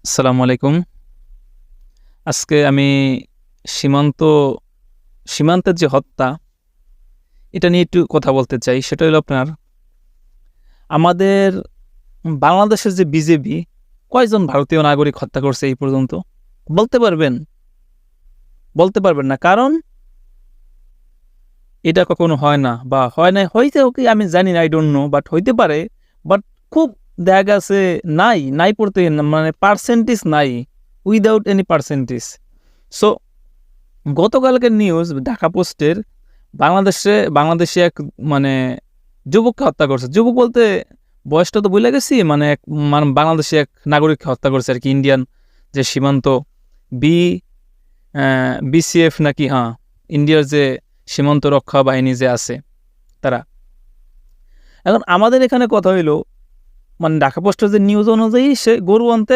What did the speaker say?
আসসালামু আলাইকুম। আজকে আমি সীমান্ত সীমান্তের যে হত্যা, এটা নিয়ে একটু কথা বলতে চাই। সেটা হলো আপনার আমাদের বাংলাদেশের যে বিজেপি কয়জন ভারতীয় নাগরিক হত্যা করছে এই পর্যন্ত? বলতে পারবেন? বলতে পারবেন না। কারণ এটা কখনো হয় না বা হয় নাই, হইতেও কি আমি জানি না, I don't know, বাট হইতে পারে। বাট খুব দেখা গেছে নাই পড়তে মানে পার্সেন্টেজ নাই, উইথআউট এনি পার্সেন্টেজ। সো গতকালকের নিউজ ঢাকা পোস্টের বাংলাদেশে এক মানে যুবককে হত্যা করছে। যুবক বলতে বয়সটা তো ভুলে গেছি। মানে বাংলাদেশে এক নাগরিককে হত্যা করছে আরকি, ইন্ডিয়ান যে সীমান্ত বি বিসিএফ নাকি, হ্যাঁ, ইন্ডিয়ার যে সীমান্ত রক্ষা বাহিনী যে আছে তারা। এখন আমাদের এখানে কথা হইলো, মানে ঢাকা পোস্টের যে নিউজ অনুযায়ী সে গরু আনতে